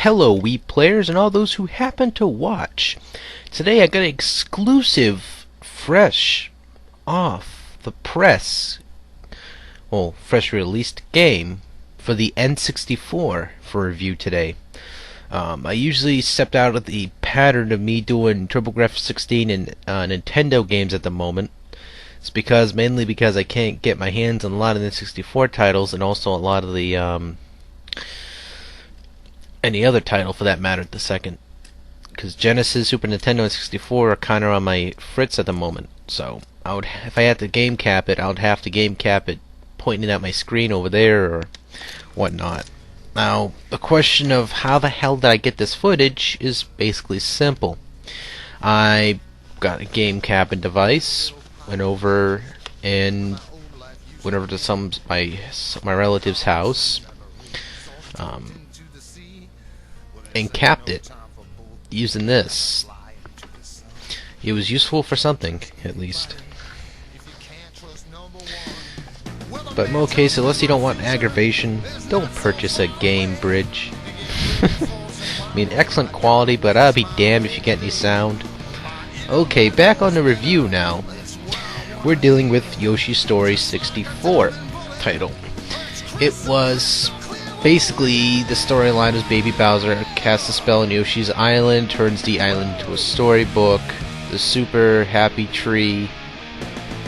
Hello, Wii players and all those who happen to watch. Today I got an exclusive, fresh, off the press, fresh released game for the N64 for review today. I usually stepped out of the pattern of me doing TurboGrafx-16 and Nintendo games at the moment. It's mainly because I can't get my hands on a lot of the N64 titles and also a lot of the any other title for that matter at the second. Because Genesis, Super Nintendo, and 64 are kind of on my fritz at the moment. So if I had to game cap it, I would have to game cap it pointing at my screen over there or whatnot. Now, the question of how the hell did I get this footage is basically simple. I got a game capping device, went over to my relative's house, and capped it using this. It was useful for something, at least. But in most cases, unless you don't want aggravation, don't purchase a game bridge. I mean, excellent quality, but I'll be damned if you get any sound. Okay, back on the review now. We're dealing with Yoshi Story 64 title. It was basically the storyline was Baby Bowser casts a spell on Yoshi's island, turns the island into a storybook. The super happy tree,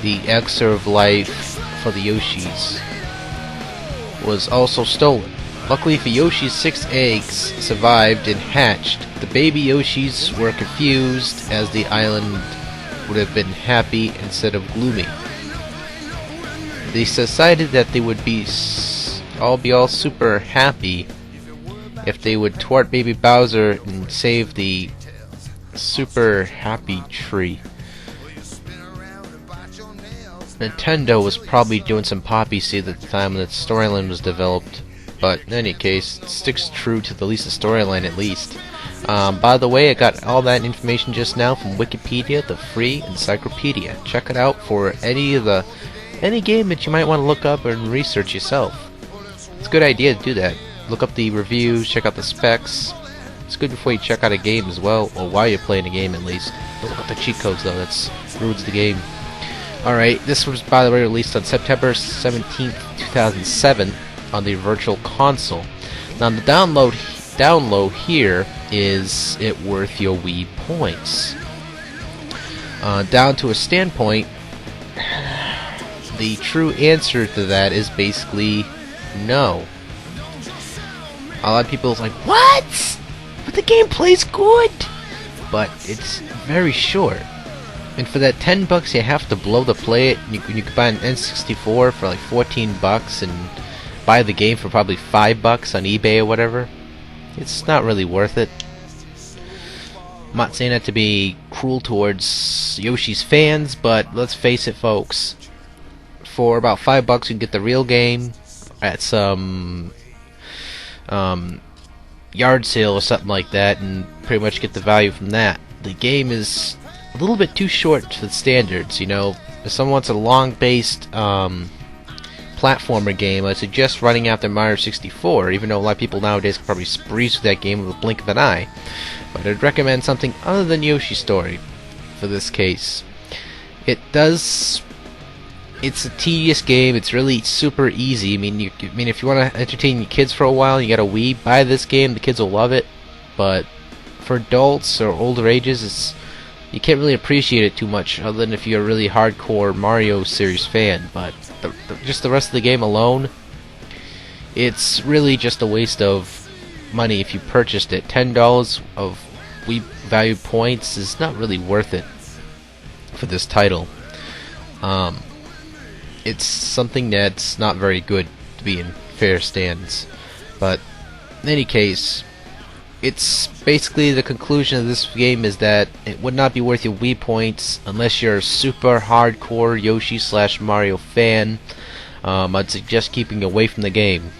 the elixir of life for the Yoshis, was also stolen. Luckily for Yoshi, 6 eggs survived and hatched. The baby Yoshis were confused as the island would have been happy instead of gloomy. They decided that they would be all super happy if they would thwart Baby Bowser and save the super happy tree. Nintendo was probably doing some poppy seed at the time when the storyline was developed, but in any case, it sticks true to the storyline at least. By the way, I got all that information just now from Wikipedia, the free encyclopedia. Check it out for any game that you might want to look up and research yourself. It's a good idea to do that. Look up the reviews, check out the specs. It's good before you check out a game as well, or while you're playing a game at least. Don't look up the cheat codes though, that ruins the game. Alright, this was by the way released on September 17th, 2007 on the Virtual Console. Now the download here, is it worth your Wii points? Down to a standpoint, the true answer to that is basically no. A lot of people are like, what? But the game plays good! But it's very short. And for that $10 you have to blow to play it, you can buy an N64 for like $14 and buy the game for probably $5 on eBay or whatever. It's not really worth it. I'm not saying that to be cruel towards Yoshi's fans, but let's face it folks. For about $5 you can get the real game at some yard sale or something like that and pretty much get the value from that. The game is a little bit too short for the standards, you know. If someone wants a long-based platformer game, I suggest running after Mario 64, even though a lot of people nowadays can probably breeze through that game with a blink of an eye. But I'd recommend something other than Yoshi Story for this case. It's a tedious game. It's really super easy. I mean, if you want to entertain your kids for a while, you got a Wii, buy this game. The kids will love it. But for adults or older ages, you can't really appreciate it too much, other than if you're a really hardcore Mario series fan. But just the rest of the game alone, it's really just a waste of money if you purchased it. $10 of Wii value points is not really worth it for this title. It's something that's not very good to be in fair stands. But in any case, it's basically the conclusion of this game is that it would not be worth your Wii points unless you're a super hardcore Yoshi/Mario fan. I'd suggest keeping away from the game.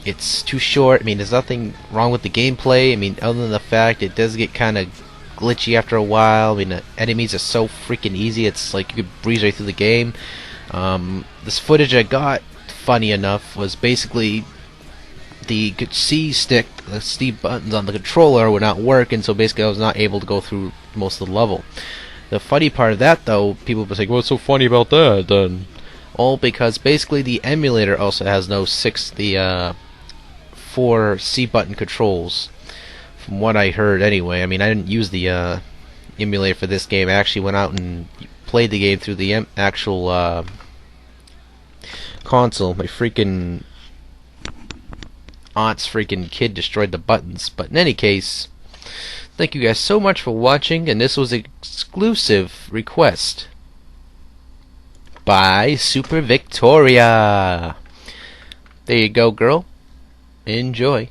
It's too short. I mean, there's nothing wrong with the gameplay. I mean, other than the fact it does get kind of glitchy after a while. I mean, the enemies are so freaking easy. It's like you could breeze right through the game. This footage I got, funny enough, was basically the C stick, the C buttons on the controller would not work, and so basically I was not able to go through most of the level. The funny part of that, though, people were saying, "What's so funny about that?" Then, all because basically the emulator also has no 4 C button controls, from what I heard anyway. I mean, I didn't use the emulator for this game. I actually went out and played the game through the actual console. My freaking aunt's freaking kid destroyed the buttons. But in any case, thank you guys so much for watching, and this was an exclusive request by Super Victoria. There you go, girl. Enjoy.